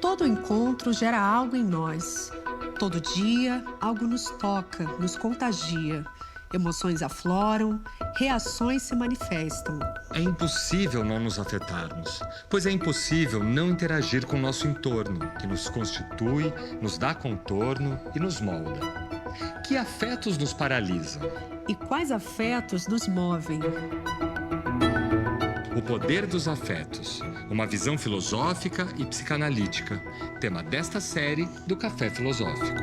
Todo encontro gera algo em nós. Todo dia, algo nos toca, nos contagia. Emoções afloram, reações se manifestam. É impossível não nos afetarmos, pois é impossível não interagir com o nosso entorno, que nos constitui, nos dá contorno e nos molda. Que afetos nos paralisam? E quais afetos nos movem? O poder dos afetos, uma visão filosófica e psicanalítica, tema desta série do Café Filosófico.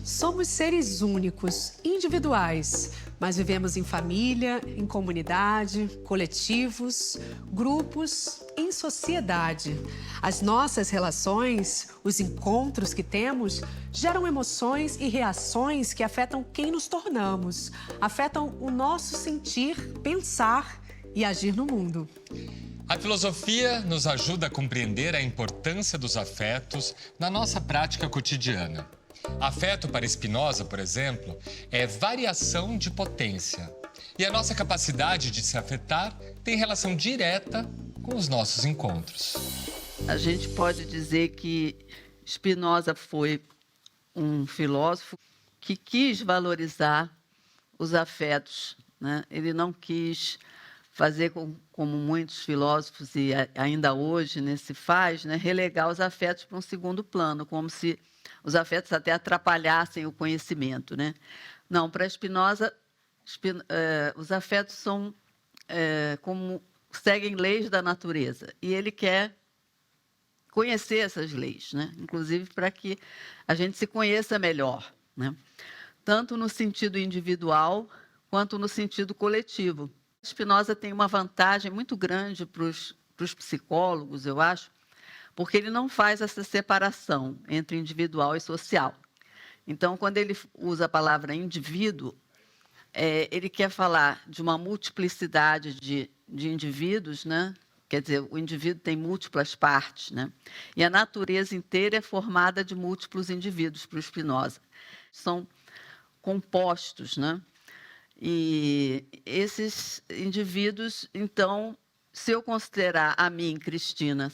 Somos seres únicos, individuais, mas vivemos em família, em comunidade, coletivos, grupos, em sociedade. As nossas relações, os encontros que temos, geram emoções e reações que afetam quem nos tornamos, afetam o nosso sentir, pensar e agir no mundo. A filosofia nos ajuda a compreender a importância dos afetos na nossa prática cotidiana. Afeto para Spinoza, por exemplo, é variação de potência. E a nossa capacidade de se afetar tem relação direta com os nossos encontros. A gente pode dizer que Spinoza foi um filósofo que quis valorizar os afetos, né? Ele não quis fazer como muitos filósofos, e ainda hoje se faz, né? Relegar os afetos para um segundo plano, como se os afetos até atrapalhassem o conhecimento, né? Não, para Spinoza, os afetos são como seguem leis da natureza, e ele quer conhecer essas leis, né? Inclusive para que a gente se conheça melhor, né? Tanto no sentido individual quanto no sentido coletivo. Spinoza tem uma vantagem muito grande para os psicólogos, eu acho, porque ele não faz essa separação entre individual e social. Então, quando ele usa a palavra indivíduo, ele quer falar de uma multiplicidade de indivíduos, né? Quer dizer, o indivíduo tem múltiplas partes, né? E a natureza inteira é formada de múltiplos indivíduos para o Spinoza. São compostos, né? E esses indivíduos, então, se eu considerar a mim, Cristina,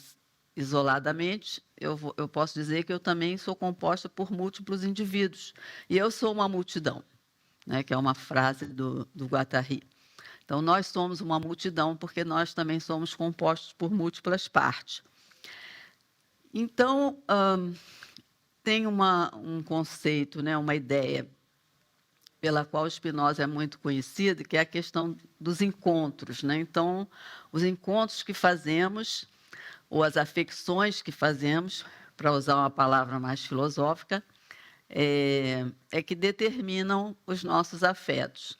isoladamente, eu posso dizer que eu também sou composta por múltiplos indivíduos. E eu sou uma multidão, né? Que é uma frase do Guattari. Então, nós somos uma multidão porque nós também somos compostos por múltiplas partes. Então, tem um conceito, né? Uma ideia pela qual Spinoza é muito conhecido, que é a questão dos encontros, né? Então, os encontros que fazemos, ou as afecções que fazemos, para usar uma palavra mais filosófica, é que determinam os nossos afetos.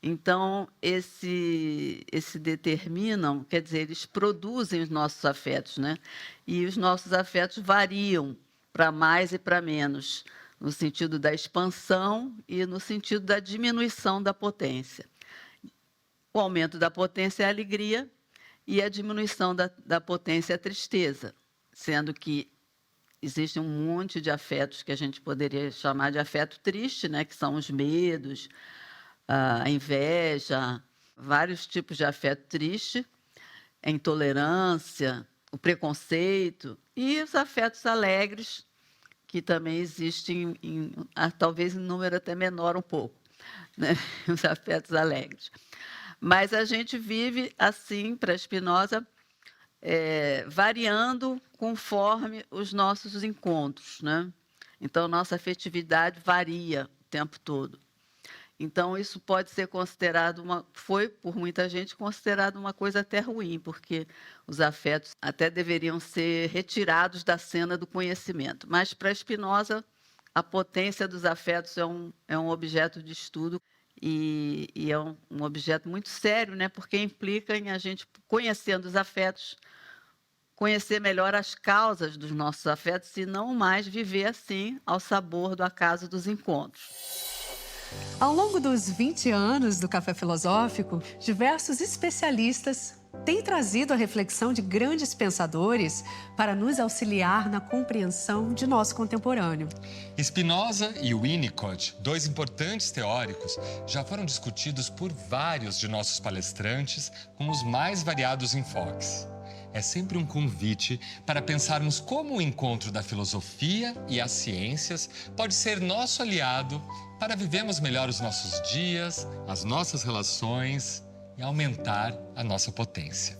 Então, esse determinam, quer dizer, eles produzem os nossos afetos, né? E os nossos afetos variam para mais e para menos, no sentido da expansão e no sentido da diminuição da potência. O aumento da potência é a alegria e a diminuição da potência é a tristeza, sendo que existe um monte de afetos que a gente poderia chamar de afeto triste, né? Que são os medos, a inveja, vários tipos de afeto triste, a intolerância, o preconceito e os afetos alegres, que também existem, talvez em número até menor um pouco, né? Os afetos alegres. Mas a gente vive assim, para Spinoza, variando conforme os nossos encontros, né? Então, nossa afetividade varia o tempo todo. Então, isso pode ser considerado foi, por muita gente, considerado uma coisa até ruim, porque os afetos até deveriam ser retirados da cena do conhecimento. Mas, para Spinoza, a potência dos afetos é um objeto de estudo e é um objeto muito sério, né? Porque implica em a gente, conhecendo os afetos, conhecer melhor as causas dos nossos afetos e não mais viver assim, ao sabor do acaso dos encontros. Ao longo dos 20 anos do Café Filosófico, diversos especialistas têm trazido a reflexão de grandes pensadores para nos auxiliar na compreensão de nosso contemporâneo. Spinoza e Winnicott, dois importantes teóricos, já foram discutidos por vários de nossos palestrantes com os mais variados enfoques. É sempre um convite para pensarmos como o encontro da filosofia e as ciências pode ser nosso aliado para vivermos melhor os nossos dias, as nossas relações e aumentar a nossa potência.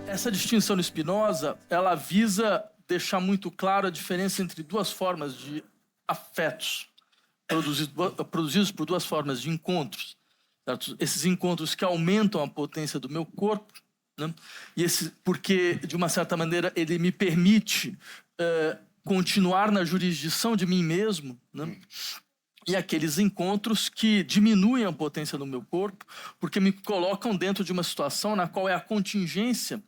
Essa distinção no Spinoza, ela visa deixar muito claro a diferença entre duas formas de afetos, produzidos por duas formas de encontros. Certo? Esses encontros que aumentam a potência do meu corpo, né? Porque, de uma certa maneira, ele me permite continuar na jurisdição de mim mesmo, né? E aqueles encontros que diminuem a potência do meu corpo, porque me colocam dentro de uma situação na qual é a contingência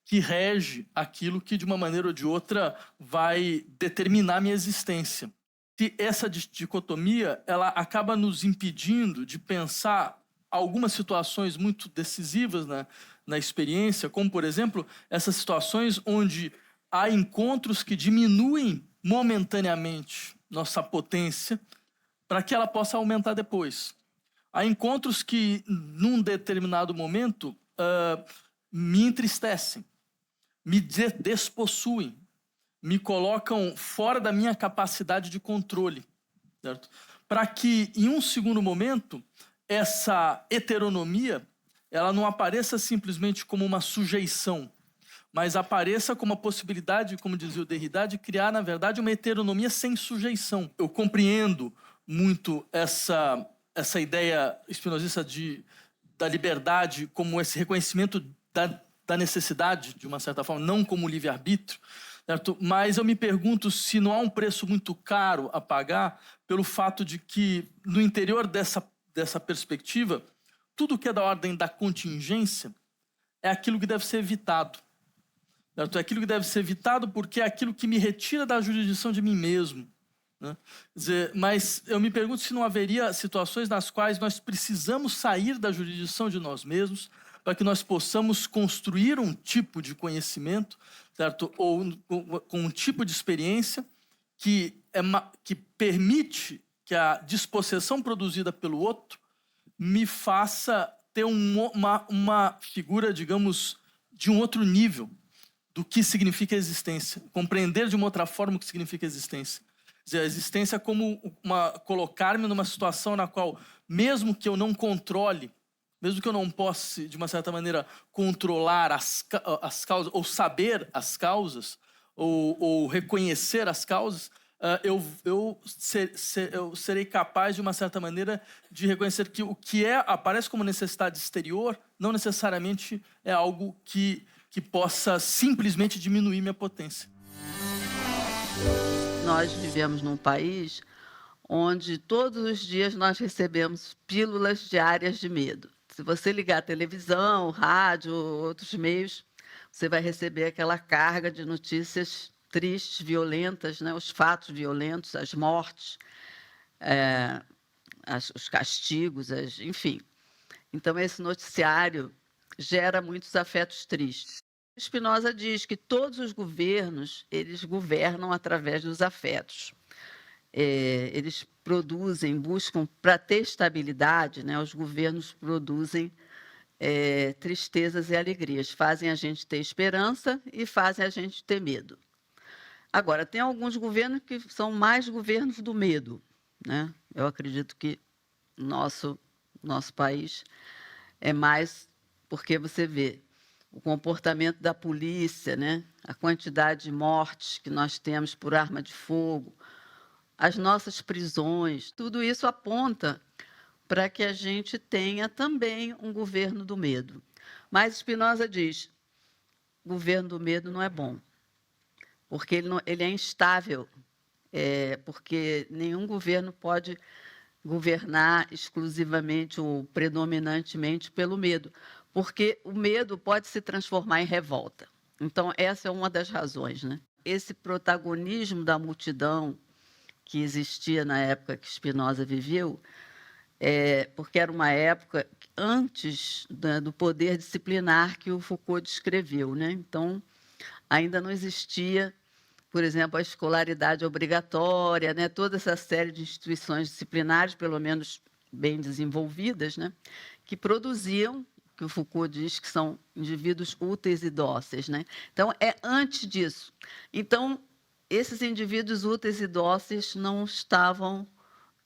que rege aquilo que, de uma maneira ou de outra, vai determinar minha existência. E essa dicotomia, ela acaba nos impedindo de pensar algumas situações muito decisivas na experiência, como, por exemplo, essas situações onde há encontros que diminuem momentaneamente nossa potência para que ela possa aumentar depois. Há encontros que, num determinado momento, me entristecem, me despossuem, me colocam fora da minha capacidade de controle, certo? Para que, em um segundo momento, essa heteronomia ela não apareça simplesmente como uma sujeição, mas apareça como a possibilidade, como dizia o Derrida, de criar, na verdade, uma heteronomia sem sujeição. Eu compreendo muito essa ideia spinozista da liberdade como esse reconhecimento da necessidade, de uma certa forma, não como livre-arbítrio, certo? Mas eu me pergunto se não há um preço muito caro a pagar pelo fato de que, no interior dessa perspectiva, tudo que é da ordem da contingência é aquilo que deve ser evitado. Certo? É aquilo que deve ser evitado porque é aquilo que me retira da jurisdição de mim mesmo. Né? Quer dizer, mas eu me pergunto se não haveria situações nas quais nós precisamos sair da jurisdição de nós mesmos para que nós possamos construir um tipo de conhecimento, certo? Ou com um tipo de experiência que permite que a dispossessão produzida pelo outro me faça ter uma figura, digamos, de um outro nível do que significa existência. Compreender de uma outra forma o que significa existência. Quer dizer, a existência como colocar-me numa situação na qual, mesmo que eu não controle, mesmo que eu não possa, de uma certa maneira, controlar as causas, ou saber as causas, ou reconhecer as causas, eu serei capaz, de uma certa maneira, de reconhecer que o que aparece como necessidade exterior não necessariamente é algo que possa simplesmente diminuir minha potência. Nós vivemos num país onde todos os dias nós recebemos pílulas diárias de medo. Se você ligar a televisão, rádio, outros meios, você vai receber aquela carga de notícias tristes, violentas, né? Os fatos violentos, as mortes, os castigos, enfim. Então, esse noticiário gera muitos afetos tristes. Spinoza diz que todos os governos, eles governam através dos afetos. Eles buscam, para ter estabilidade, né, os governos produzem tristezas e alegrias, fazem a gente ter esperança e fazem a gente ter medo. Agora, tem alguns governos que são mais governos do medo, né? Eu acredito que nosso país é mais, porque você vê o comportamento da polícia, né? A quantidade de mortes que nós temos por arma de fogo, as nossas prisões, tudo isso aponta para que a gente tenha também um governo do medo. Mas Spinoza diz, governo do medo não é bom. porque ele é instável, porque nenhum governo pode governar exclusivamente ou predominantemente pelo medo, porque o medo pode se transformar em revolta. Então, essa é uma das razões, né? Esse protagonismo da multidão que existia na época que Spinoza viveu, porque era uma época antes do poder disciplinar que o Foucault descreveu, né? Então, ainda não existia, por exemplo, a escolaridade obrigatória, né? Toda essa série de instituições disciplinares, pelo menos bem desenvolvidas, né? Que produziam, que o Foucault diz que são indivíduos úteis e dóceis, né? Então, é antes disso. Então, esses indivíduos úteis e dóceis não estavam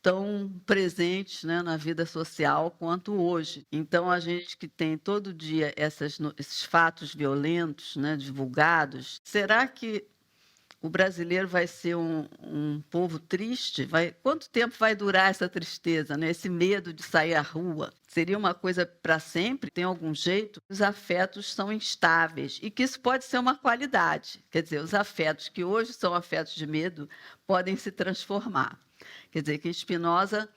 tão presentes, né, na vida social quanto hoje. Então, a gente que tem todo dia esses fatos violentos, né, divulgados, será que o brasileiro vai ser um povo triste? Quanto tempo vai durar essa tristeza, né? Esse medo de sair à rua? Seria uma coisa para sempre? Tem algum jeito? Os afetos são instáveis e que isso pode ser uma qualidade. Quer dizer, os afetos que hoje são afetos de medo podem se transformar. Quer dizer, que em Spinoza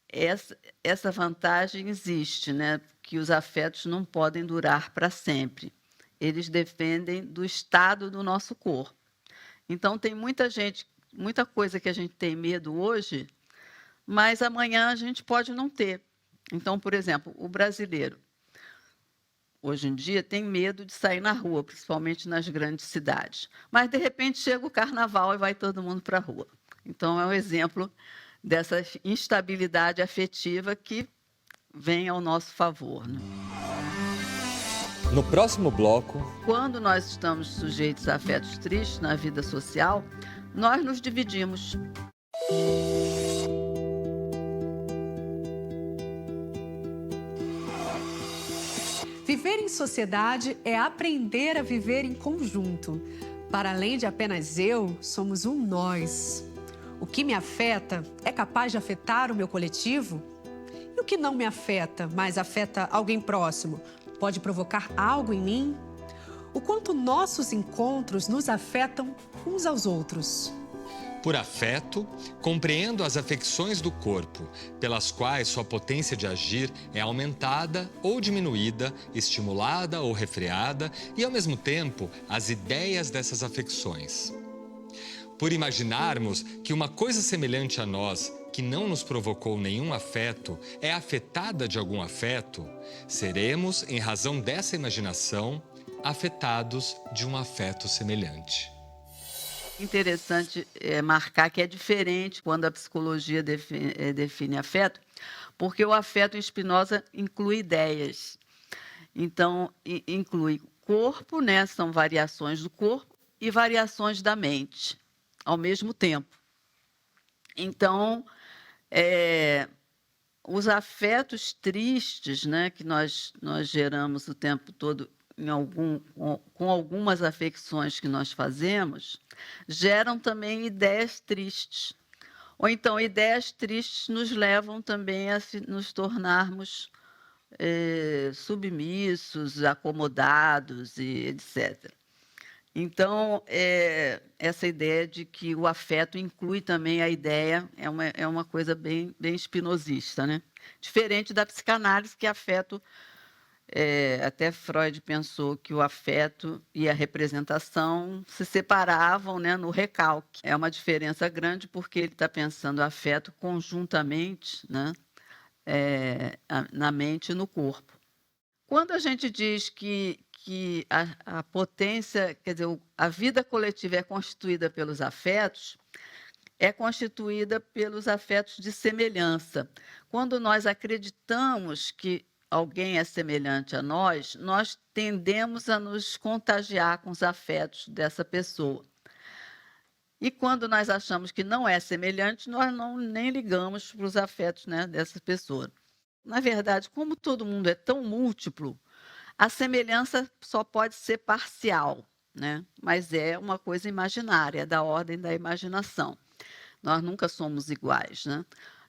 essa vantagem existe, né? Que os afetos não podem durar para sempre. Eles dependem do estado do nosso corpo. Então, tem muita coisa que a gente tem medo hoje, mas amanhã a gente pode não ter. Então, por exemplo, o brasileiro, hoje em dia, tem medo de sair na rua, principalmente nas grandes cidades. Mas, de repente, chega o carnaval e vai todo mundo para a rua. Então, é um exemplo dessa instabilidade afetiva que vem ao nosso favor, né? No próximo bloco, quando nós estamos sujeitos a afetos tristes na vida social, nós nos dividimos. Viver em sociedade é aprender a viver em conjunto. Para além de apenas eu, somos um nós. O que me afeta é capaz de afetar o meu coletivo? E o que não me afeta, mas afeta alguém próximo, pode provocar algo em mim? O quanto nossos encontros nos afetam uns aos outros. por afeto, compreendo as afecções do corpo, pelas quais sua potência de agir é aumentada ou diminuída, estimulada ou refreada, e, ao mesmo tempo, as ideias dessas afecções. Por imaginarmos que uma coisa semelhante a nós, que não nos provocou nenhum afeto, é afetada de algum afeto, seremos, em razão dessa imaginação, afetados de um afeto semelhante. Interessante marcar que é diferente quando a psicologia define afeto, porque o afeto em Spinoza inclui ideias. Então, inclui corpo, né? São variações do corpo e variações da mente, ao mesmo tempo. Então, os afetos tristes, né, que nós geramos o tempo todo com algumas afecções que nós fazemos, geram também ideias tristes. Ou então, ideias tristes nos levam também a nos tornarmos submissos, acomodados, e etc. Então, essa ideia de que o afeto inclui também a ideia é uma coisa bem espinosista, né? Diferente da psicanálise, que afeto... até Freud pensou que o afeto e a representação se separavam, né, no recalque. É uma diferença grande porque ele está pensando afeto conjuntamente, né, na mente e no corpo. Quando a gente diz que a potência, quer dizer, a vida coletiva é constituída pelos afetos, é constituída pelos afetos de semelhança. Quando nós acreditamos que alguém é semelhante a nós, nós tendemos a nos contagiar com os afetos dessa pessoa. E quando nós achamos que não é semelhante, nós nem ligamos para os afetos, né, dessa pessoa. Na verdade, como todo mundo é tão múltiplo, a semelhança só pode ser parcial, né? Mas é uma coisa imaginária, da ordem da imaginação. Nós nunca somos iguais, né?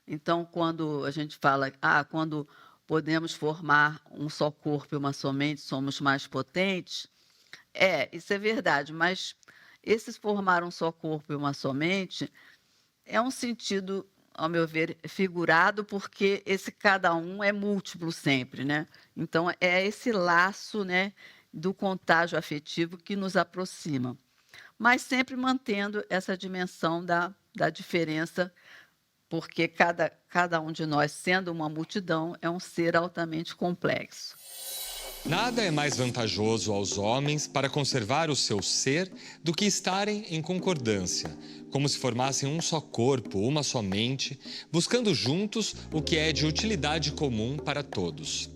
Então, quando a gente fala, quando podemos formar um só corpo e uma só mente, somos mais potentes. Isso é verdade, mas esse formar um só corpo e uma só mente é um sentido, ao meu ver, figurado, porque esse cada um é múltiplo sempre, né? Então, é esse laço, né, do contágio afetivo que nos aproxima, mas sempre mantendo essa dimensão da diferença, porque cada um de nós, sendo uma multidão, é um ser altamente complexo. Nada é mais vantajoso aos homens para conservar o seu ser do que estarem em concordância, como se formassem um só corpo, uma só mente, buscando juntos o que é de utilidade comum para todos.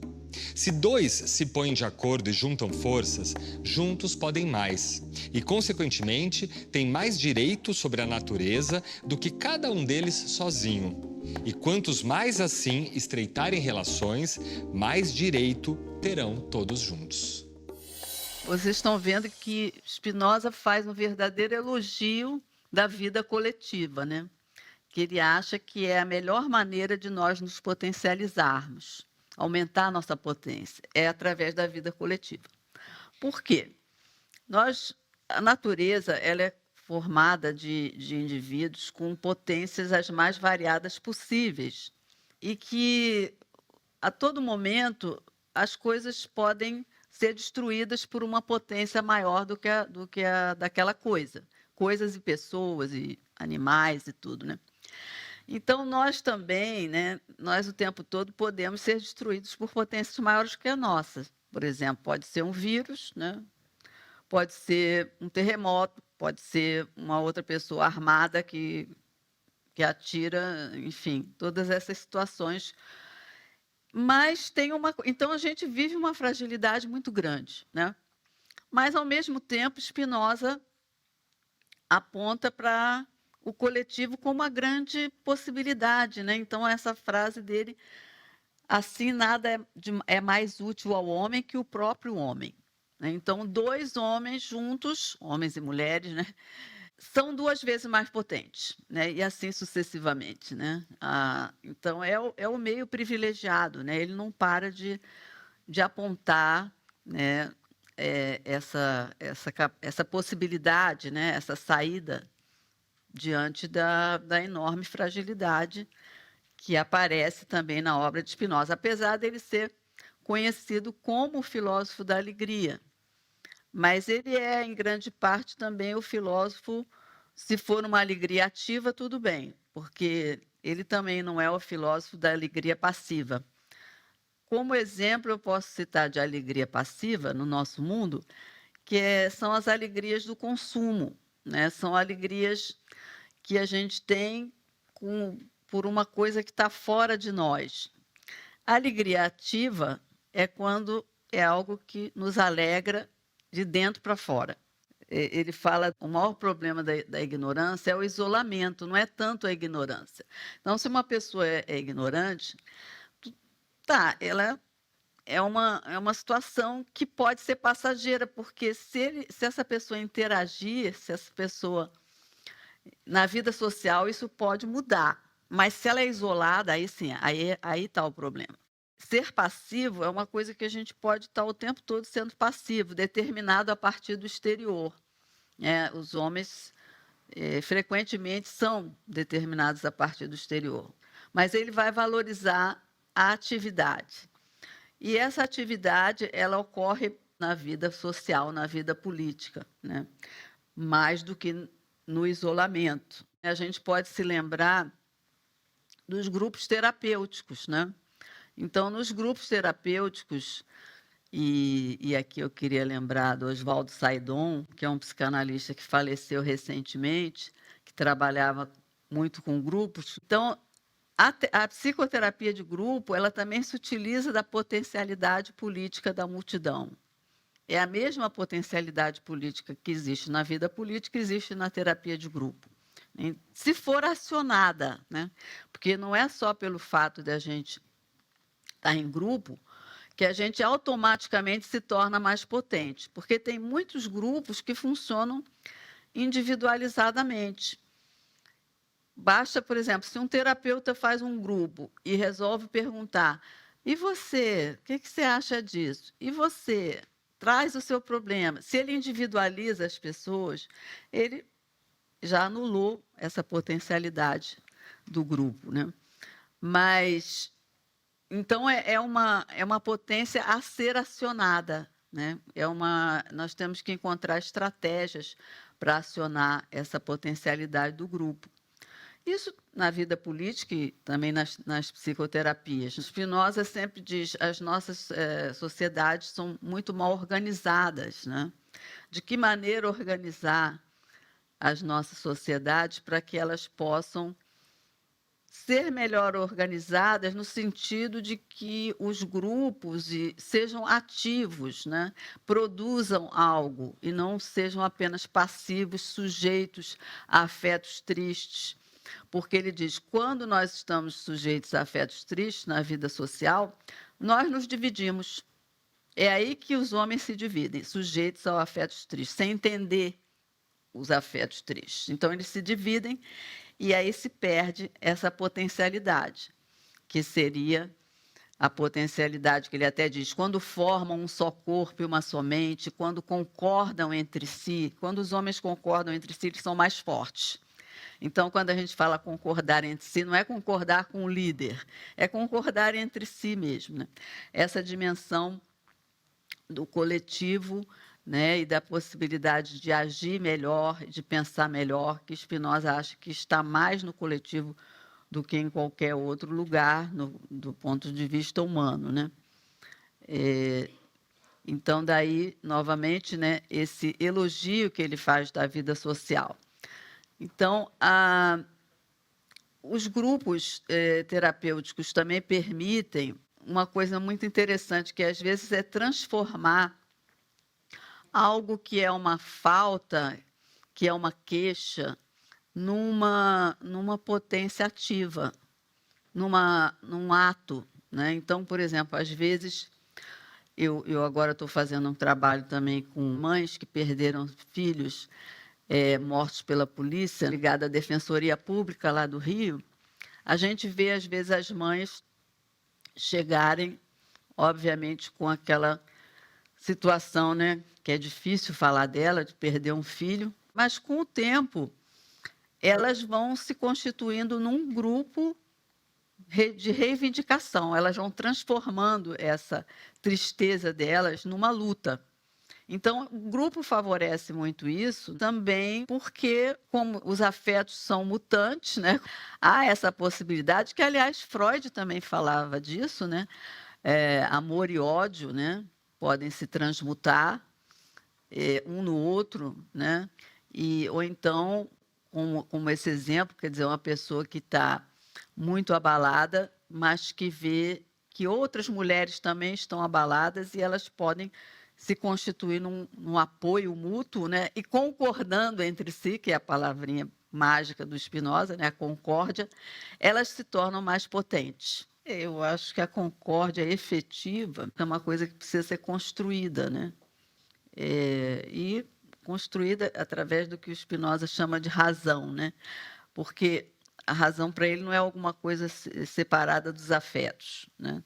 Se dois se põem de acordo e juntam forças, juntos podem mais e, consequentemente, têm mais direito sobre a natureza do que cada um deles sozinho. E quantos mais assim estreitarem relações, mais direito terão todos juntos. Vocês estão vendo que Spinoza faz um verdadeiro elogio da vida coletiva, né? Que ele acha que é a melhor maneira de nós nos potencializarmos, aumentar a nossa potência, é através da vida coletiva. Por quê? A natureza, ela é formada de indivíduos com potências as mais variadas possíveis e que, a todo momento, as coisas podem ser destruídas por uma potência maior do que a daquela coisa. Coisas e pessoas e animais e tudo, né? Então, nós também, né, nós o tempo todo podemos ser destruídos por potências maiores que a nossa. Por exemplo, pode ser um vírus, né? Pode ser um terremoto, pode ser uma outra pessoa armada que atira, enfim, todas essas situações. Mas então a gente vive uma fragilidade muito grande, né? Mas, ao mesmo tempo, Spinoza aponta para o coletivo como uma grande possibilidade, né? Então, essa frase dele, assim, nada é mais útil ao homem que o próprio homem, né? Então, dois homens juntos, homens e mulheres, né, são 2 vezes mais potentes, né? E assim sucessivamente, né? Então, é o meio privilegiado, né? Ele não para de apontar, né, essa possibilidade, né, essa saída diante da enorme fragilidade que aparece também na obra de Spinoza, apesar dele ser conhecido como o filósofo da alegria. Mas ele é, em grande parte, também o filósofo, se for uma alegria ativa, tudo bem, porque ele também não é o filósofo da alegria passiva. Como exemplo, eu posso citar de alegria passiva no nosso mundo, são as alegrias do consumo, né? São alegrias que a gente tem por uma coisa que está fora de nós. A alegria ativa é quando é algo que nos alegra de dentro para fora. Ele fala que o maior problema da ignorância é o isolamento, não é tanto a ignorância. Então, se uma pessoa é ignorante, ela é uma situação que pode ser passageira, porque se essa pessoa interagir, se essa pessoa na vida social, isso pode mudar. Mas se ela é isolada, aí sim, aí está o problema. Ser passivo é uma coisa que a gente pode estar o tempo todo sendo passivo, determinado a partir do exterior. Os homens frequentemente são determinados a partir do exterior. Mas ele vai valorizar a atividade. E essa atividade, ela ocorre na vida social, na vida política, né? Mais do que no isolamento. A gente pode se lembrar dos grupos terapêuticos, né? Então, nos grupos terapêuticos, e aqui eu queria lembrar do Oswaldo Saidon, que é um psicanalista que faleceu recentemente, que trabalhava muito com grupos. Então, a psicoterapia de grupo, ela também se utiliza da potencialidade política da multidão. É a mesma potencialidade política que existe na vida política, existe na terapia de grupo. Se for acionada, né? Porque não é só pelo fato de a gente estar em grupo que a gente automaticamente se torna mais potente, porque tem muitos grupos que funcionam individualizadamente. Basta, por exemplo, se um terapeuta faz um grupo e resolve perguntar: e você, o que você acha disso? E você, traz o seu problema. Se ele individualiza as pessoas, ele já anulou essa potencialidade do grupo, né? Mas, então, é uma potência a ser acionada, né? Nós temos que encontrar estratégias para acionar essa potencialidade do grupo. Isso na vida política e também nas psicoterapias. Spinoza sempre diz que as nossas sociedades são muito mal organizadas, né? De que maneira organizar as nossas sociedades para que elas possam ser melhor organizadas no sentido de que os grupos sejam ativos, né? Produzam algo e não sejam apenas passivos, sujeitos a afetos tristes. Porque ele diz, quando nós estamos sujeitos a afetos tristes na vida social, nós nos dividimos. É aí que os homens se dividem, sujeitos a afetos tristes, sem entender os afetos tristes. Então, eles se dividem e aí se perde essa potencialidade, que seria a potencialidade que ele até diz, quando formam um só corpo e uma só mente, quando concordam entre si, quando os homens concordam entre si, eles são mais fortes. Então, quando a gente fala concordar entre si, não é concordar com o líder, é concordar entre si mesmo, né? Essa dimensão do coletivo, né, e da possibilidade de agir melhor, de pensar melhor, que Spinoza acha que está mais no coletivo do que em qualquer outro lugar, do ponto de vista humano, né? Então, daí, novamente, né, esse elogio que ele faz da vida social. Então, os grupos terapêuticos também permitem uma coisa muito interessante, que às vezes é transformar algo que é uma falta, que é uma queixa, numa potência ativa, num ato, né? Então, por exemplo, às vezes, eu agora estou fazendo um trabalho também com mães que perderam filhos mortos pela polícia, ligada à Defensoria Pública lá do Rio. A gente vê, às vezes, as mães chegarem, obviamente, com aquela situação, né, que é difícil falar dela, de perder um filho, mas, com o tempo, elas vão se constituindo num grupo de reivindicação, elas vão transformando essa tristeza delas numa luta. Então, o grupo favorece muito isso também porque, como os afetos são mutantes, né, há essa possibilidade, que, aliás, Freud também falava disso, né? Amor e ódio, né, podem se transmutar um no outro, né? Ou então, como esse exemplo, quer dizer, uma pessoa que está muito abalada, mas que vê que outras mulheres também estão abaladas e elas podem se constituir num apoio mútuo, né? E concordando entre si, que é a palavrinha mágica do Spinoza, né? A concórdia, elas se tornam mais potentes. Eu acho que a concórdia efetiva é uma coisa que precisa ser construída, né? E construída através do que o Spinoza chama de razão, né? Porque a razão para ele não é alguma coisa separada dos afetos, né?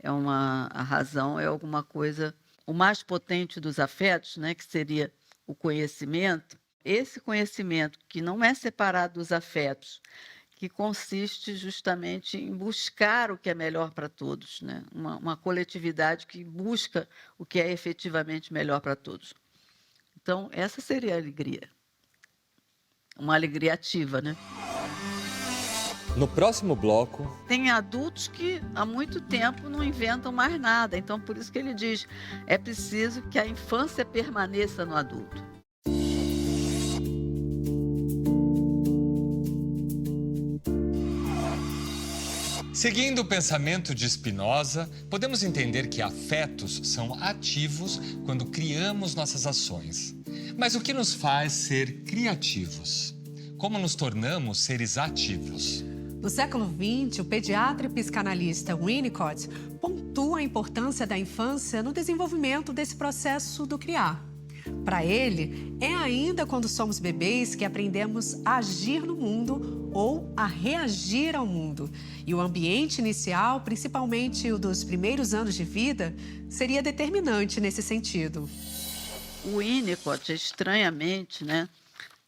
A razão é alguma coisa, o mais potente dos afetos, né, que seria o conhecimento. Esse conhecimento que não é separado dos afetos, que consiste justamente em buscar o que é melhor para todos, né? Uma coletividade que busca o que é efetivamente melhor para todos. Então, essa seria a alegria. Uma alegria ativa, né? No próximo bloco... Tem adultos que há muito tempo não inventam mais nada. Então, por isso que ele diz, é preciso que a infância permaneça no adulto. Seguindo o pensamento de Spinoza, podemos entender que afetos são ativos quando criamos nossas ações. Mas o que nos faz ser criativos? Como nos tornamos seres ativos? No século XX, o pediatra e psicanalista Winnicott pontua a importância da infância no desenvolvimento desse processo do criar. Para ele, é ainda quando somos bebês que aprendemos a agir no mundo ou a reagir ao mundo. E o ambiente inicial, principalmente o dos primeiros anos de vida, seria determinante nesse sentido. O Winnicott, estranhamente, né,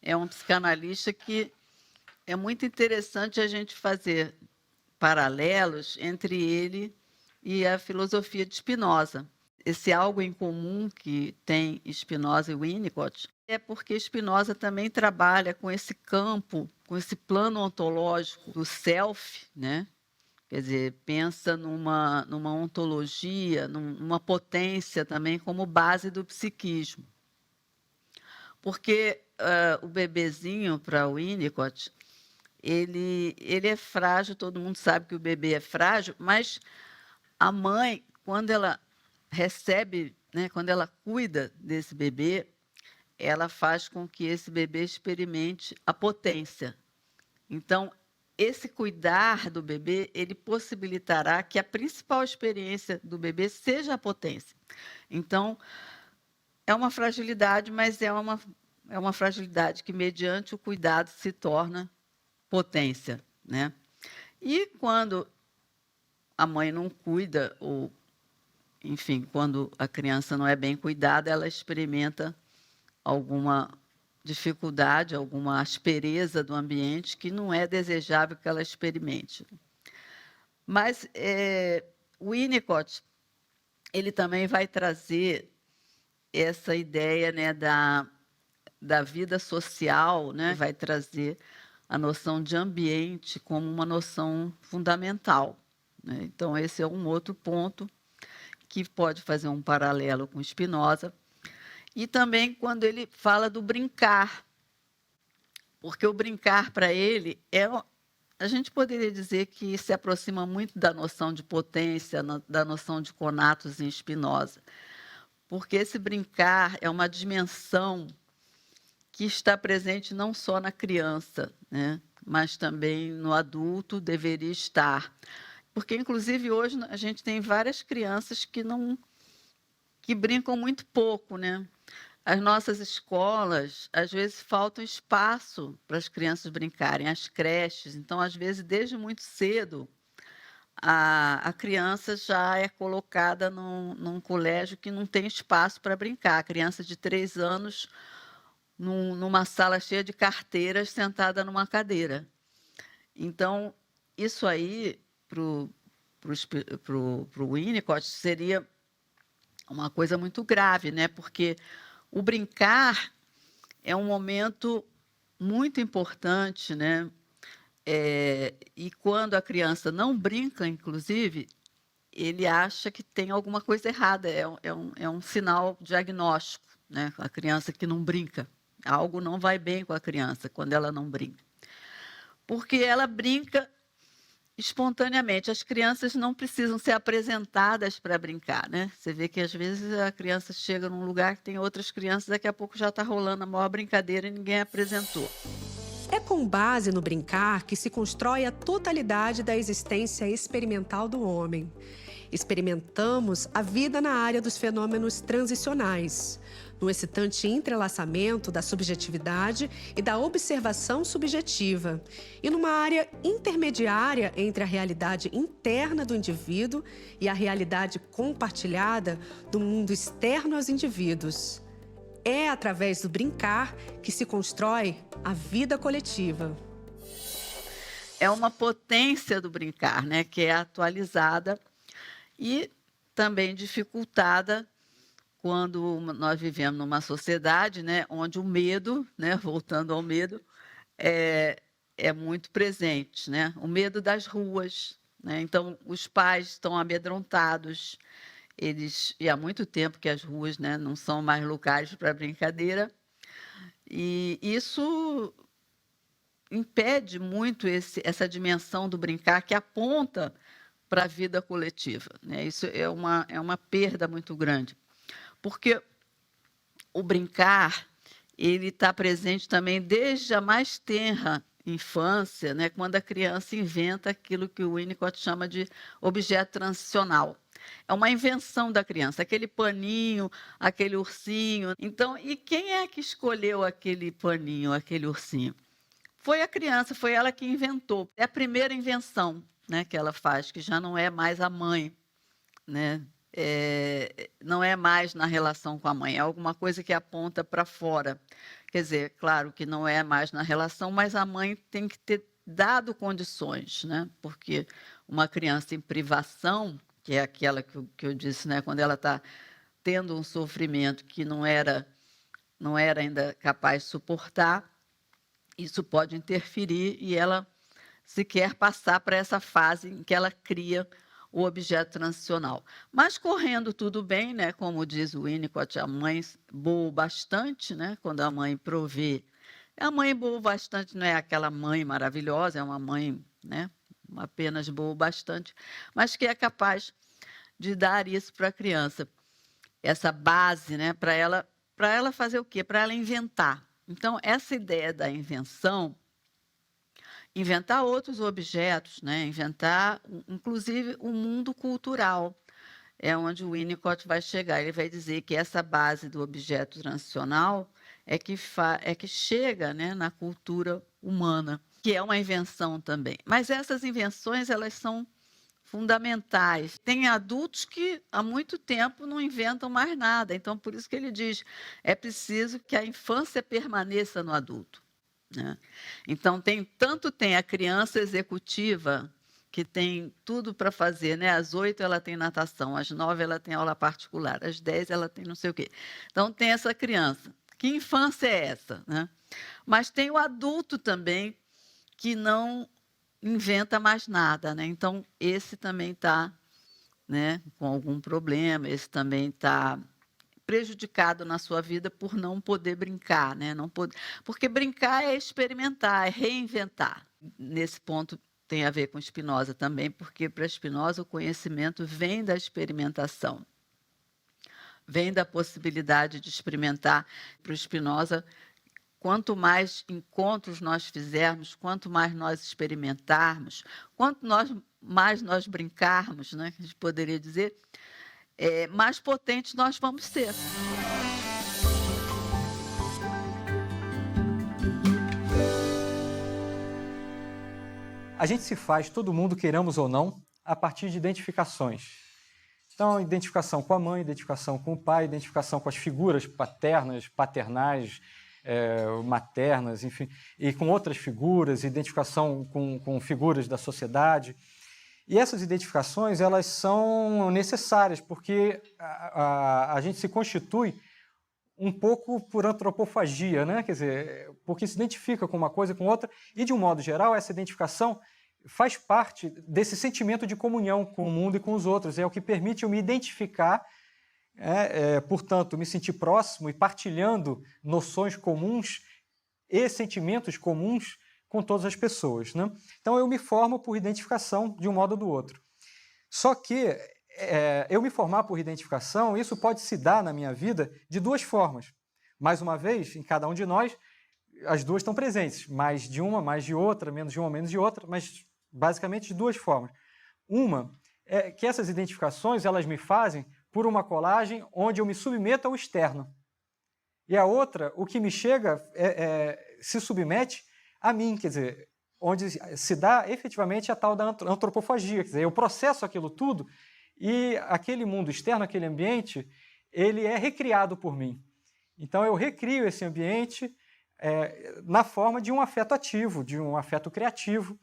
é um psicanalista que é muito interessante a gente fazer paralelos entre ele e a filosofia de Spinoza. Esse algo em comum que tem Spinoza e Winnicott é porque Spinoza também trabalha com esse campo, com esse plano ontológico do self, né? Quer dizer, pensa numa ontologia, numa potência também como base do psiquismo. Porque o bebezinho, para o Winnicott, ele é frágil, todo mundo sabe que o bebê é frágil, mas a mãe, quando ela recebe, né, quando ela cuida desse bebê, ela faz com que esse bebê experimente a potência. Então, esse cuidar do bebê, ele possibilitará que a principal experiência do bebê seja a potência. Então, é uma fragilidade, mas é uma fragilidade que, mediante o cuidado, se torna potência, né? E quando a mãe não cuida, ou, enfim, quando a criança não é bem cuidada, ela experimenta alguma dificuldade, alguma aspereza do ambiente que não é desejável que ela experimente. Mas o Winnicott, ele também vai trazer essa ideia, né, da vida social, né? Vai trazer a noção de ambiente como uma noção fundamental, né? Então, esse é um outro ponto que pode fazer um paralelo com Spinoza. E também quando ele fala do brincar, porque o brincar, para ele, a gente poderia dizer que se aproxima muito da noção de potência, da noção de conatos em Spinoza, porque esse brincar é uma dimensão que está presente não só na criança, né, mas também no adulto, deveria estar. Porque, inclusive, hoje a gente tem várias crianças que brincam muito pouco, né? As nossas escolas, às vezes, faltam espaço para as crianças brincarem, as creches. Então, às vezes, desde muito cedo, a criança já é colocada num colégio que não tem espaço para brincar. A criança de 3 anos, numa sala cheia de carteiras, sentada numa cadeira. Então, isso aí, para o Winnicott, seria uma coisa muito grave, né? Porque o brincar é um momento muito importante, né? E quando a criança não brinca, inclusive, ele acha que tem alguma coisa errada, é um sinal diagnóstico, né? A criança que não brinca. Algo não vai bem com a criança quando ela não brinca. Porque ela brinca espontaneamente. As crianças não precisam ser apresentadas para brincar, né? Você vê que, às vezes, a criança chega num lugar que tem outras crianças, daqui a pouco já está rolando a maior brincadeira e ninguém apresentou. É com base no brincar que se constrói a totalidade da existência experimental do homem. Experimentamos a vida na área dos fenômenos transicionais, no excitante entrelaçamento da subjetividade e da observação subjetiva, e numa área intermediária entre a realidade interna do indivíduo e a realidade compartilhada do mundo externo aos indivíduos. É através do brincar que se constrói a vida coletiva. É uma potência do brincar, né, que é atualizada e também dificultada quando nós vivemos numa sociedade, né, onde o medo, né, voltando ao medo, é muito presente, né? O medo das ruas, né? Então, os pais estão amedrontados, e há muito tempo que as ruas, né, não são mais locais para brincadeira, e isso impede muito essa dimensão do brincar que aponta para a vida coletiva, né? Isso é uma perda muito grande, porque o brincar ele está presente também desde a mais tenra infância, né, quando a criança inventa aquilo que o Winnicott chama de objeto transicional. É uma invenção da criança, aquele paninho, aquele ursinho. Então, e quem é que escolheu aquele paninho, aquele ursinho? Foi a criança, foi ela que inventou. É a primeira invenção, né, que ela faz, que já não é mais a mãe, né? Não é mais na relação com a mãe, é alguma coisa que aponta para fora. Quer dizer, claro que não é mais na relação, mas a mãe tem que ter dado condições, né? Porque uma criança em privação, que é aquela que eu disse, né, quando ela está tendo um sofrimento que não era ainda capaz de suportar, isso pode interferir e ela sequer passar para essa fase em que ela cria o objeto transicional. Mas correndo tudo bem, né? Como diz o Winnicott, a mãe boa o bastante, né? Quando a mãe provê. A mãe boa o bastante não é aquela mãe maravilhosa, é uma mãe, né, apenas boa o bastante, mas que é capaz de dar isso para a criança, essa base, né, para ela fazer o quê? Para ela inventar. Então, essa ideia da invenção, inventar outros objetos, né? Inventar, inclusive, o mundo cultural, é onde o Winnicott vai chegar. Ele vai dizer que essa base do objeto transicional é que chega, né, na cultura humana, que é uma invenção também. Mas essas invenções, elas são fundamentais. Tem adultos que há muito tempo não inventam mais nada. Então, por isso que ele diz, é preciso que a infância permaneça no adulto, né? Então, tem a criança executiva, que tem tudo para fazer, né? Às 8 ela tem natação, às 9 ela tem aula particular, às 10 ela tem não sei o quê. Então, tem essa criança. Que infância é essa, né? Mas tem o adulto também, que não inventa mais nada, né? Então, esse também está, né, com algum problema, esse também está prejudicado na sua vida por não poder brincar, né? Porque brincar é experimentar, é reinventar. Nesse ponto tem a ver com Spinoza também, porque para Spinoza o conhecimento vem da experimentação, vem da possibilidade de experimentar. Para o Spinoza, quanto mais encontros nós fizermos, quanto mais nós experimentarmos, quanto mais nós brincarmos, né, a gente poderia dizer, mais potentes nós vamos ser. A gente se faz, todo mundo, queiramos ou não, a partir de identificações. Então, identificação com a mãe, identificação com o pai, identificação com as figuras paternas, paternais, maternas, enfim, e com outras figuras, identificação com figuras da sociedade. E essas identificações, elas são necessárias, porque a gente se constitui um pouco por antropofagia, né? Quer dizer, porque se identifica com uma coisa, com outra, e, de um modo geral, essa identificação faz parte desse sentimento de comunhão com o mundo e com os outros. É o que permite eu me identificar, portanto, me sentir próximo e partilhando noções comuns e sentimentos comuns com todas as pessoas, né? Então, eu me formo por identificação de um modo ou do outro. Só que eu me formar por identificação, isso pode se dar na minha vida de duas formas. Mais uma vez, em cada um de nós, as duas estão presentes. Mais de uma, mais de outra, menos de uma, menos de outra, mas basicamente de duas formas. Uma é que essas identificações, elas me fazem por uma colagem onde eu me submeto ao externo. E a outra, o que me chega, se submete a mim, quer dizer, onde se dá efetivamente a tal da antropofagia, quer dizer, eu processo aquilo tudo e aquele mundo externo, aquele ambiente, ele é recriado por mim. Então, eu recrio esse ambiente na forma de um afeto ativo, de um afeto criativo,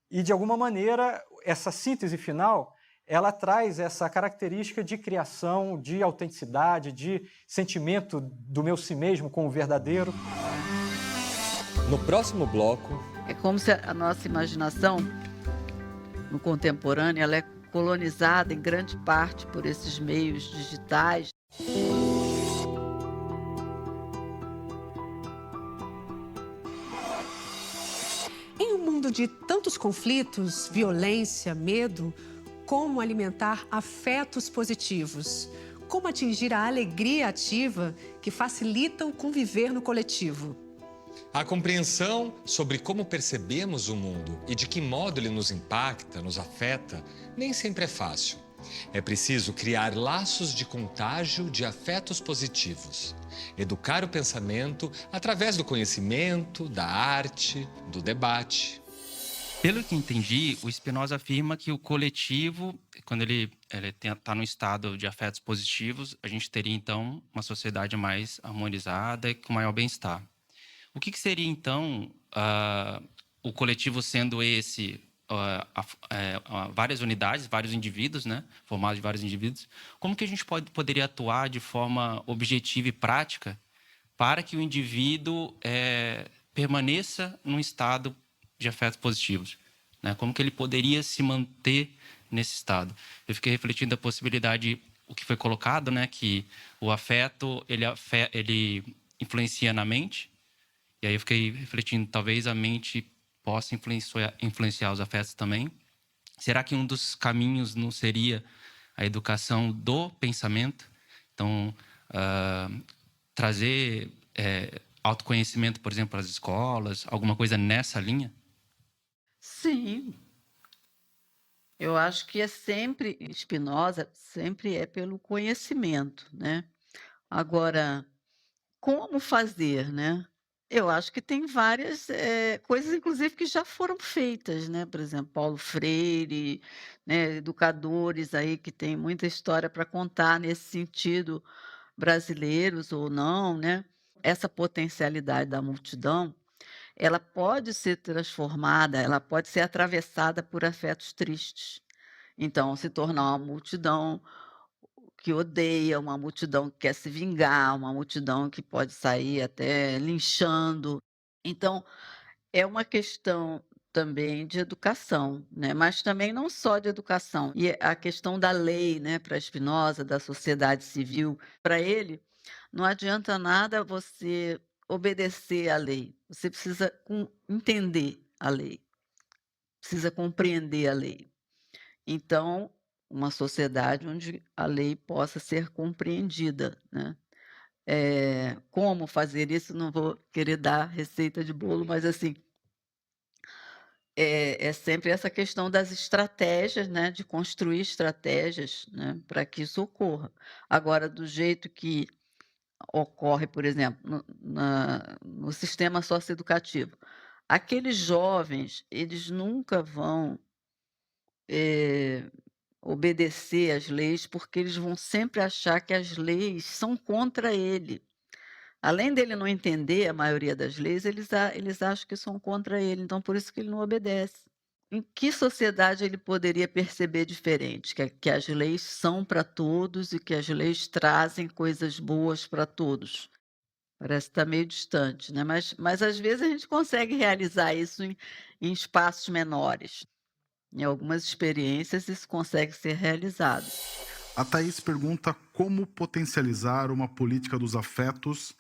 e, de alguma maneira, essa síntese final, ela traz essa característica de criação, de autenticidade, de sentimento do meu si mesmo como verdadeiro. No próximo bloco... É como se a nossa imaginação, no contemporâneo, ela é colonizada em grande parte por esses meios digitais. Em um mundo de tantos conflitos, violência, medo, como alimentar afetos positivos? Como atingir a alegria ativa que facilita o conviver no coletivo? A compreensão sobre como percebemos o mundo e de que modo ele nos impacta, nos afeta, nem sempre é fácil. É preciso criar laços de contágio de afetos positivos, educar o pensamento através do conhecimento, da arte, do debate. Pelo que entendi, o Spinoza afirma que o coletivo, quando ele está no estado de afetos positivos, a gente teria, então, uma sociedade mais harmonizada e com maior bem-estar. O que seria, então, o coletivo sendo esse, várias unidades, vários indivíduos, né, formados de vários indivíduos? Como que a gente poderia atuar de forma objetiva e prática para que o indivíduo permaneça num estado de afetos positivos, né? Como que ele poderia se manter nesse estado? Eu fiquei refletindo a possibilidade, o que foi colocado, né, que o afeto ele influencia na mente, e aí eu fiquei refletindo, talvez a mente possa influenciar os afetos também. Será que um dos caminhos não seria a educação do pensamento? Então, trazer autoconhecimento, por exemplo, para as escolas, alguma coisa nessa linha? Sim, eu acho que Spinoza sempre é pelo conhecimento, né? Agora, como fazer, né? Eu acho que tem várias coisas, inclusive, que já foram feitas, né? Por exemplo, Paulo Freire, né? Educadores aí que têm muita história para contar nesse sentido, brasileiros ou não, né? Essa potencialidade da multidão, ela pode ser transformada, ela pode ser atravessada por afetos tristes. Então, se tornar uma multidão que odeia, uma multidão que quer se vingar, uma multidão que pode sair até linchando. Então, é uma questão também de educação, né? Mas também não só de educação. E a questão da lei, né, para Spinoza, da sociedade civil, para ele, não adianta nada você obedecer à lei. Você precisa entender a lei, precisa compreender a lei. Então, uma sociedade onde a lei possa ser compreendida, né? Como fazer isso? Não vou querer dar receita de bolo, mas assim, é sempre essa questão das estratégias, né? De construir estratégias, né? Para que isso ocorra. Agora, do jeito que ocorre, por exemplo, no sistema socioeducativo, aqueles jovens, eles nunca vão obedecer às leis, porque eles vão sempre achar que as leis são contra ele. Além dele não entender a maioria das leis, eles acham que são contra ele, então por isso que ele não obedece. Em que sociedade ele poderia perceber diferente? Que as leis são para todos e que as leis trazem coisas boas para todos. Parece que está meio distante, né? Mas às vezes a gente consegue realizar isso em espaços menores. Em algumas experiências, isso consegue ser realizado. A Thaís pergunta como potencializar uma política dos afetos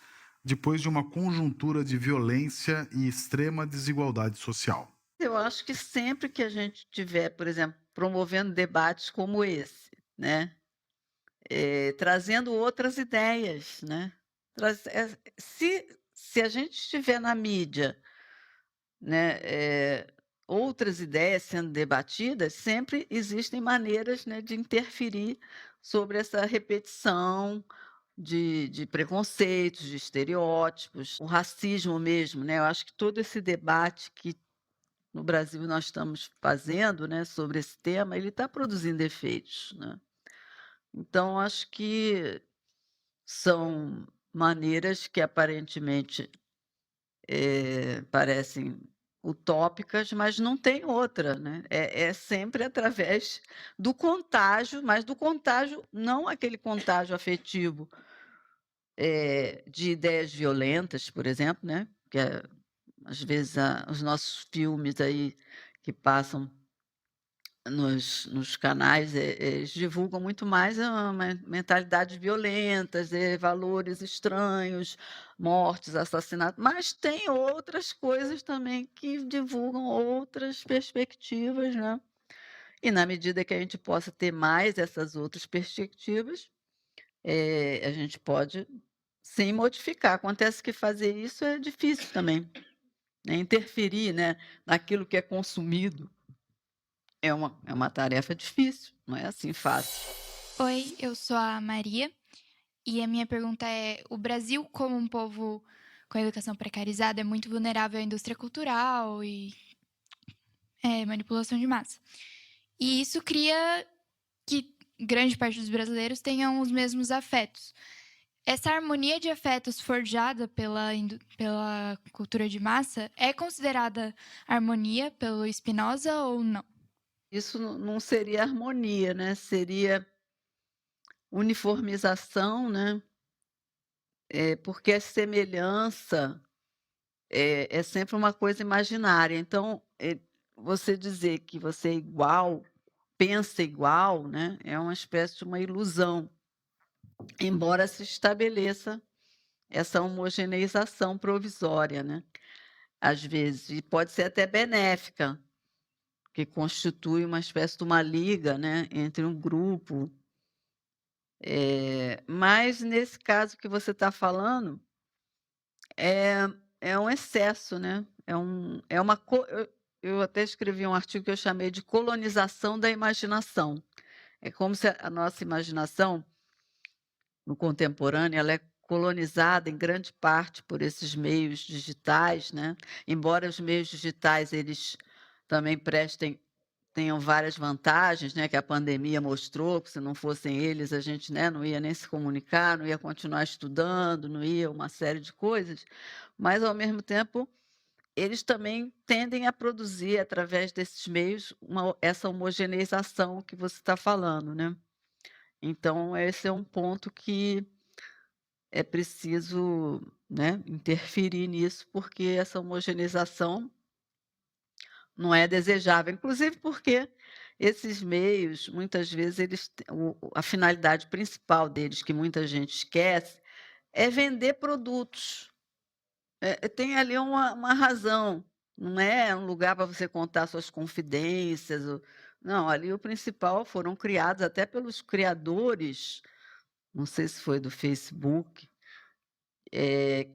depois de uma conjuntura de violência e extrema desigualdade social. Eu acho que sempre que a gente estiver, por exemplo, promovendo debates como esse, né? Trazendo outras ideias, né? Se a gente estiver na mídia, né, outras ideias sendo debatidas, sempre existem maneiras, né, de interferir sobre essa repetição de preconceitos, de estereótipos, o racismo mesmo, né? Eu acho que todo esse debate que no Brasil nós estamos fazendo, né, sobre esse tema, ele está produzindo efeitos, né? Então, acho que são maneiras que aparentemente parecem utópicas, mas não tem outra, né? É sempre através do contágio, mas do contágio, não aquele contágio afetivo de ideias violentas, por exemplo, né? Que às vezes os nossos filmes aí que passam nos canais, eles divulgam muito mais mentalidades violentas, valores estranhos, mortes, assassinatos, mas tem outras coisas também que divulgam outras perspectivas, né? E na medida que a gente possa ter mais essas outras perspectivas, a gente pode sim modificar. Acontece que fazer isso é difícil também, né? Interferir, né, naquilo que é consumido É uma tarefa difícil, não é assim fácil. Oi, eu sou a Maria e a minha pergunta é: o Brasil, como um povo com a educação precarizada, é muito vulnerável à indústria cultural e manipulação de massa. E isso cria que grande parte dos brasileiros tenham os mesmos afetos. Essa harmonia de afetos forjada pela cultura de massa é considerada harmonia pelo Spinoza ou não? Isso não seria harmonia, né? Seria uniformização, né? Porque a semelhança é sempre uma coisa imaginária. Então, você dizer que você é igual, pensa igual, né? É uma espécie de uma ilusão, embora se estabeleça essa homogeneização provisória, né? Às vezes, e pode ser até benéfica, que constitui uma espécie de uma liga, né, entre um grupo. Mas, nesse caso que você está falando, é um excesso, né? Eu até escrevi um artigo que eu chamei de colonização da imaginação. É como se a nossa imaginação, no contemporâneo, ela é colonizada em grande parte por esses meios digitais, né? Embora os meios digitais eles também tenham várias vantagens, né, que a pandemia mostrou, que se não fossem eles, a gente, né, não ia nem se comunicar, não ia continuar estudando, não ia uma série de coisas, mas, ao mesmo tempo, eles também tendem a produzir, através desses meios, essa homogeneização que você está falando, né? Então, esse é um ponto que é preciso, né, interferir nisso, porque essa homogeneização não é desejável, inclusive porque esses meios, muitas vezes, a finalidade principal deles, que muita gente esquece, é vender produtos. Tem ali uma razão, não é um lugar para você contar suas confidências. Não, ali o principal foram criados até pelos criadores, não sei se foi do Facebook,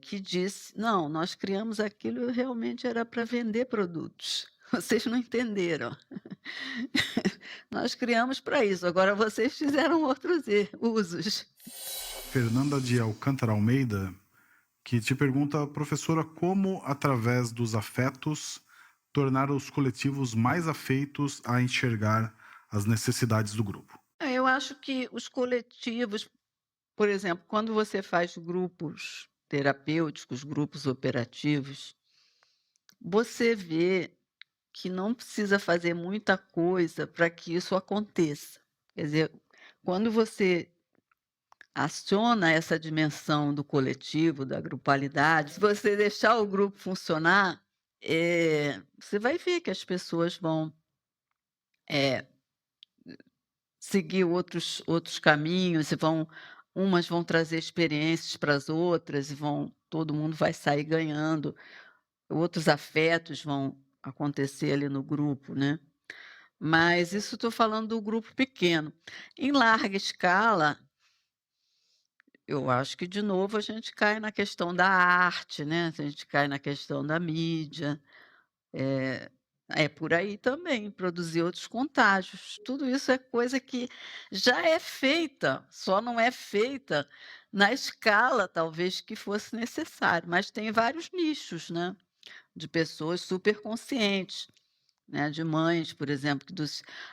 que disse, não, nós criamos aquilo e realmente era para vender produtos. Vocês não entenderam. Nós criamos para isso, agora vocês fizeram outros usos. Fernanda de Alcântara Almeida, que te pergunta, professora, como, através dos afetos, tornar os coletivos mais afeitos a enxergar as necessidades do grupo? Eu acho que os coletivos, por exemplo, quando você faz grupos terapêuticos, grupos operativos, você vê que não precisa fazer muita coisa para que isso aconteça. Quer dizer, quando você aciona essa dimensão do coletivo, da grupalidade, se você deixar o grupo funcionar, você vai ver que as pessoas vão seguir outros caminhos, umas vão trazer experiências para as outras, todo mundo vai sair ganhando, outros afetos vão acontecer ali no grupo, né? Mas isso estou falando do grupo pequeno. Em larga escala, eu acho que, de novo, a gente cai na questão da arte, né? A gente cai na questão da mídia. É por aí também, produzir outros contágios. Tudo isso é coisa que já é feita, só não é feita na escala, talvez, que fosse necessário. Mas tem vários nichos, né? De pessoas super conscientes, né? De mães, por exemplo,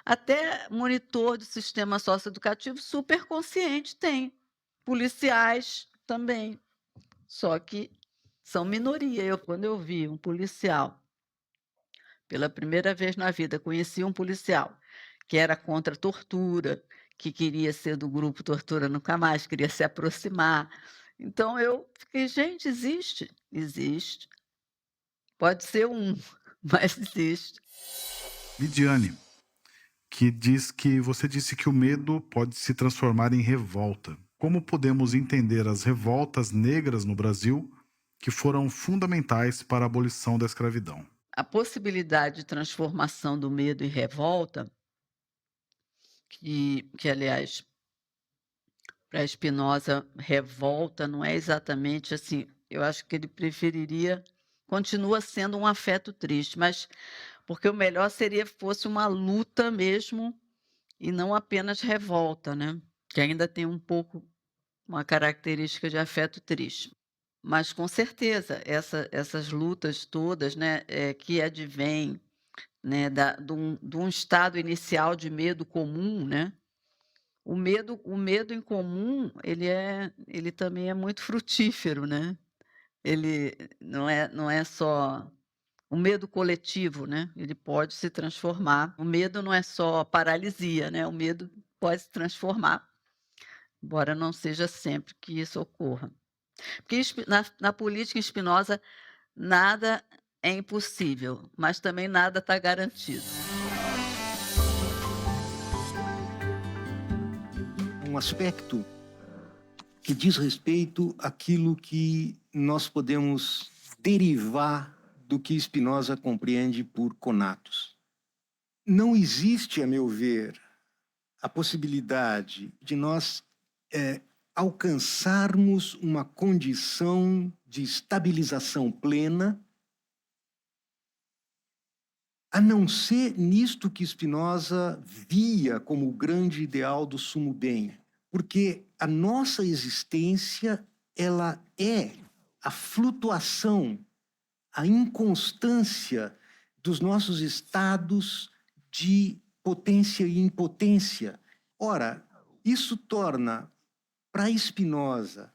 até monitor do sistema socioeducativo super consciente tem. Policiais também, só que são minoria. Quando eu vi um policial, pela primeira vez na vida, conheci um policial que era contra a tortura, que queria ser do grupo Tortura Nunca Mais, queria se aproximar. Então, eu fiquei, gente, existe? Existe. Pode ser mas existe. Lidiane, que diz que você disse que o medo pode se transformar em revolta. Como podemos entender as revoltas negras no Brasil que foram fundamentais para a abolição da escravidão? A possibilidade de transformação do medo em revolta, que aliás, para Spinoza, revolta não é exatamente assim. Eu acho que ele continua sendo um afeto triste, mas Porque o melhor seria que fosse uma luta mesmo e não apenas revolta, né? Que ainda tem um pouco uma característica de afeto triste. Mas, com certeza, essas lutas todas, né, que advêm, né, de um estado inicial de medo comum, né? O medo em comum, ele também é muito frutífero, né? Ele não é só o medo coletivo, né? Ele pode se transformar. O medo não é só paralisia, né? O medo pode se transformar, embora não seja sempre que isso ocorra. Porque na política em Spinoza, nada é impossível, mas também nada está garantido. Um aspecto que diz respeito àquilo que nós podemos derivar do que Spinoza compreende por conatos. Não existe, a meu ver, a possibilidade de nós alcançarmos uma condição de estabilização plena, a não ser nisto que Spinoza via como o grande ideal do sumo bem. Porque a nossa existência, ela é a flutuação, a inconstância dos nossos estados de potência e impotência. Ora, isso torna, para Spinoza,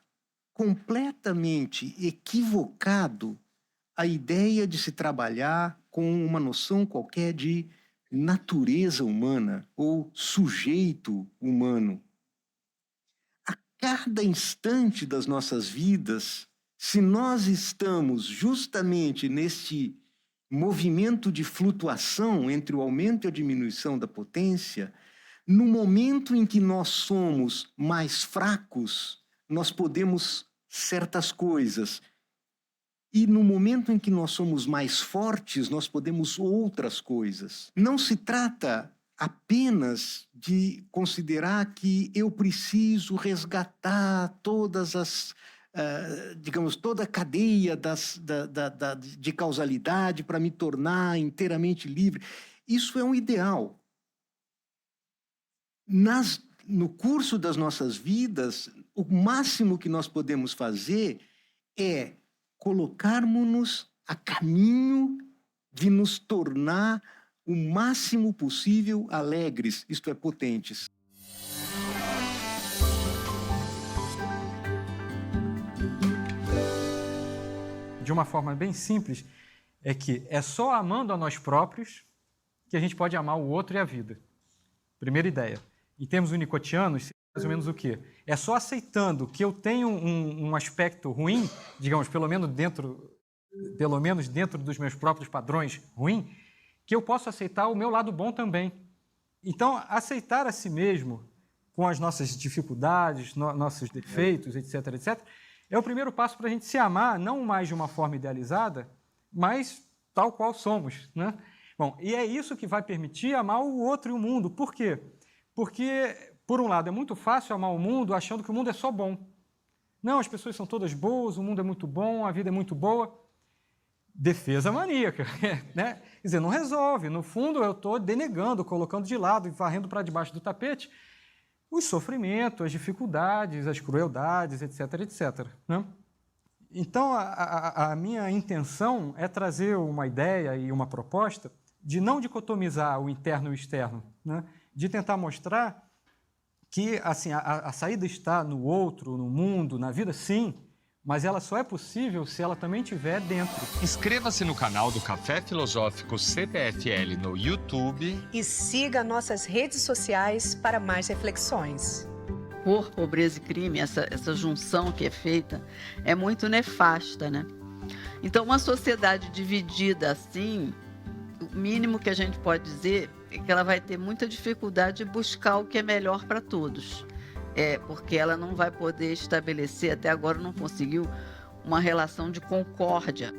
completamente equivocado a ideia de se trabalhar com uma noção qualquer de natureza humana ou sujeito humano. A cada instante das nossas vidas, se nós estamos justamente neste movimento de flutuação entre o aumento e a diminuição da potência, no momento em que nós somos mais fracos, nós podemos certas coisas. E no momento em que nós somos mais fortes, nós podemos outras coisas. Não se trata apenas de considerar que eu preciso resgatar todas as, digamos, toda a cadeia de causalidade para me tornar inteiramente livre. Isso é um ideal. No curso das nossas vidas, o máximo que nós podemos fazer é colocarmos-nos a caminho de nos tornar o máximo possível alegres, isto é, potentes. De uma forma bem simples, é que é só amando a nós próprios que a gente pode amar o outro e a vida. Primeira ideia. Em termos unicotianos, mais ou menos o quê? É só aceitando que eu tenho um aspecto ruim, digamos, pelo menos dentro dos meus próprios padrões ruim, que eu posso aceitar o meu lado bom também. Então, aceitar a si mesmo, com as nossas dificuldades, nossos defeitos, etc., etc., é o primeiro passo para a gente se amar, não mais de uma forma idealizada, mas tal qual somos, né? Bom, e é isso que vai permitir amar o outro e o mundo. Por quê? Porque, por um lado, é muito fácil amar o mundo achando que o mundo é só bom. Não, as pessoas são todas boas, o mundo é muito bom, a vida é muito boa. Defesa maníaca, né? Quer dizer, não resolve. No fundo, eu estou denegando, colocando de lado e varrendo para debaixo do tapete os sofrimentos, as dificuldades, as crueldades, etc., etc., né? Então, a minha intenção é trazer uma ideia e uma proposta de não dicotomizar o interno e o externo, né? De tentar mostrar que assim, a saída está no outro, no mundo, na vida, sim, mas ela só é possível se ela também estiver dentro. Inscreva-se no canal do Café Filosófico CPFL no YouTube E siga nossas redes sociais para mais reflexões. Por pobreza e crime, essa junção que é feita, é muito nefasta, né? Então, uma sociedade dividida assim, o mínimo que a gente pode dizer é que ela vai ter muita dificuldade de buscar o que é melhor para todos. Porque ela não vai poder estabelecer, até agora não conseguiu, uma relação de concórdia.